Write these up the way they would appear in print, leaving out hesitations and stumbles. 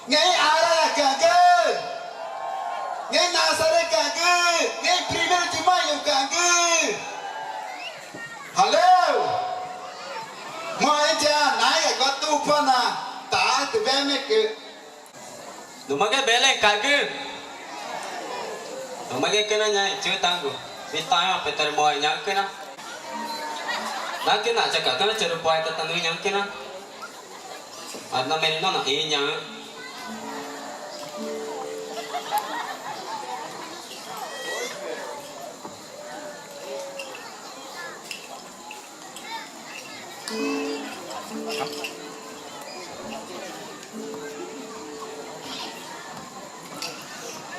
ngay arah kagak, ngay nasare kagak, ngay primer cuma yang kagak. Halo, mau aja naik ke tu pana, tak tu bemek. Lumaga beleng kagak. Lumaga kena nyai cuy tangguh. Pitanya peter moy nyang kena. Nak kena cakap kena cerupai tetangga nyang kena. Adna menino na inyang.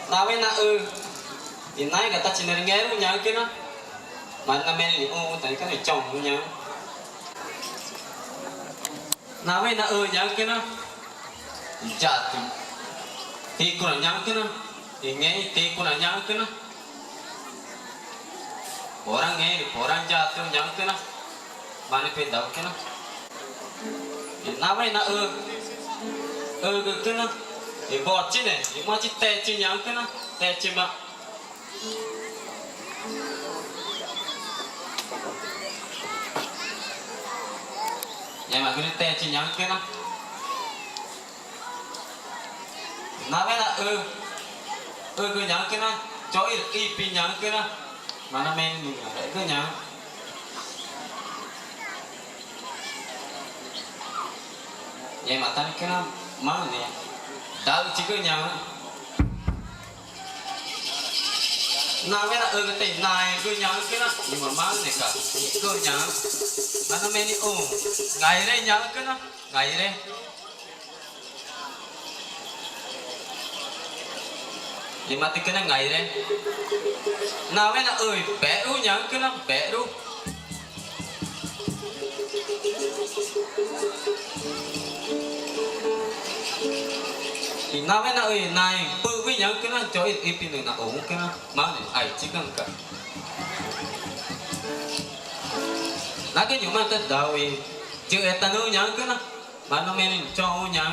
Nawe na inai kata cina ringai lu nyang kena. Mana men ni tadi kan chong lu nyang. Nawe na nyang kena. Jatuh. Ti kuna nyang kena. Ingai ti kuna nyang kena. Orang ngai orang jatuh nyang kena. Mana pedau kena. Nawe na kena. Bọt chứ này, mà chỉ tè chứ nhang cái nó, tè chứ mà. Vậy mà cái tè chứ nhang cái nó. Nói với là cứ nhang cái nó, cho ít pin nhang cái nó, mà nó men mình để cứ nhang. Vậy mà tao cái nó má này. Tahu cikgu nyang, nawe na cái tên này cứ nhang cái nó, nhưng mà mang này cả, cứ nhang, mà nó men đi ngày đây nhang cái nó, ngày đây, nhưng mà cái nó ngày đây, nawe na bé ru nhang cái nó, bé ru. Thì nào với nào này bự với nhau cái nó cho ít pin được nào ổn cái nó máu này ai chỉ cần cả lá cái những mà tất đầu chưa ethanol nhau cái nó mà nó men cho nhau.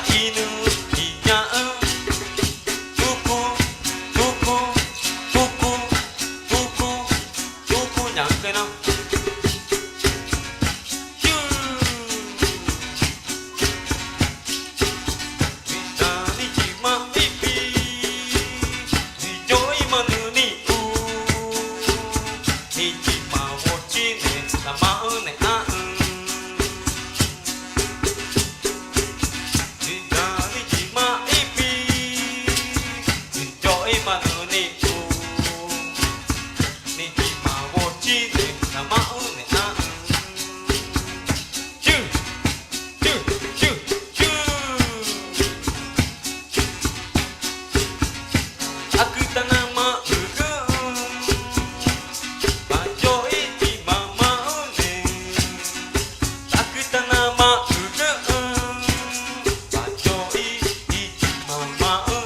犬にゃうふくふくふくふくふくにゃんけなヒューみたにじまいぴにじょいまぬにうにじまおちねたまうねあう今のににじまおちねたまうねあチューチューチューチューあくたなまうぐまちょいちままうねあくたなまうぐまちょいちままうね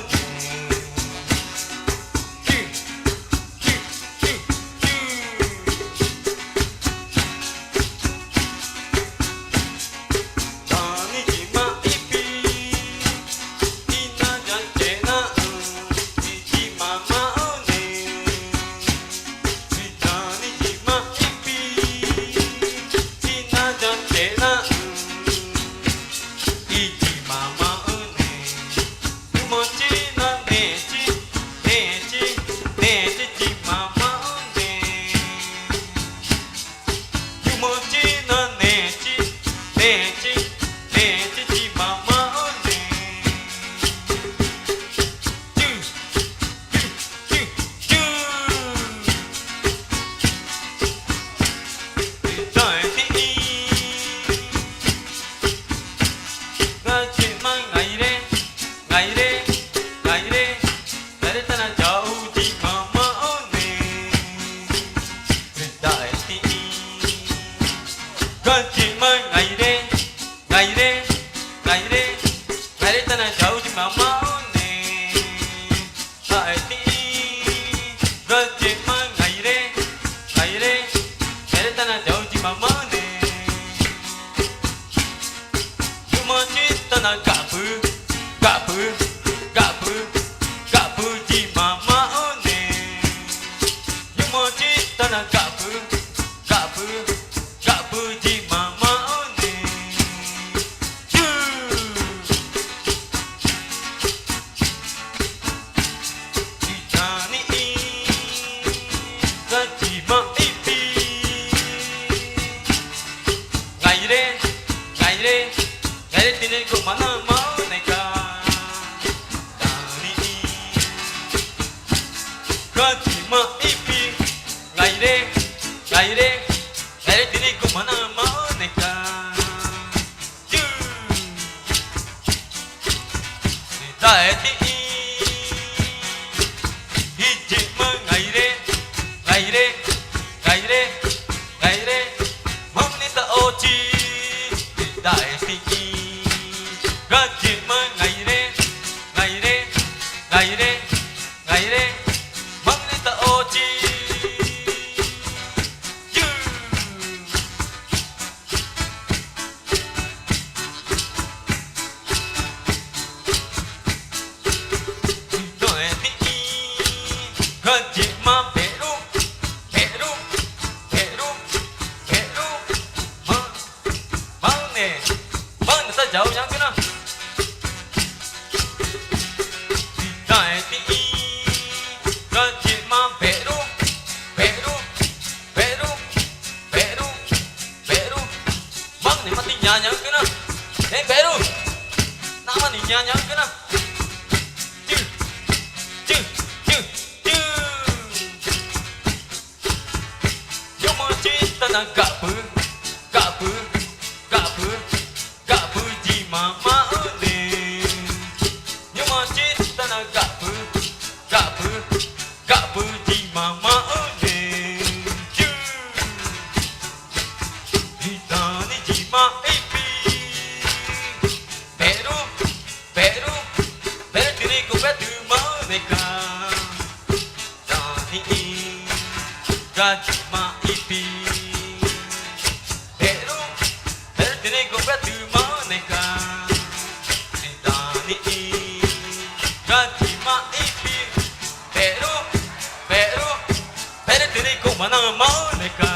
mana Monica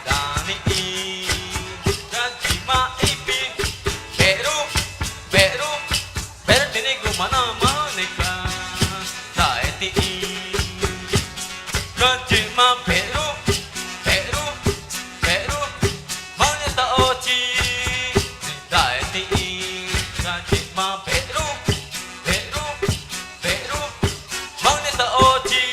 Dani Rajima Ipi Beru Beru Beru Dini Gumana Monica Daeti Rajima Beru Beru Beru Moneta Ochi Daeti Rajima Beru Beru Beru Moneta Ochi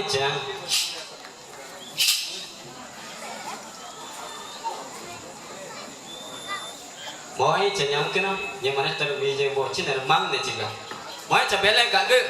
chàng mỗi chàng nhắm cái nó nhưng mà nó tự vì gì bộ chỉ là mang này chỉ cả mỗi chàng bé lên cả cái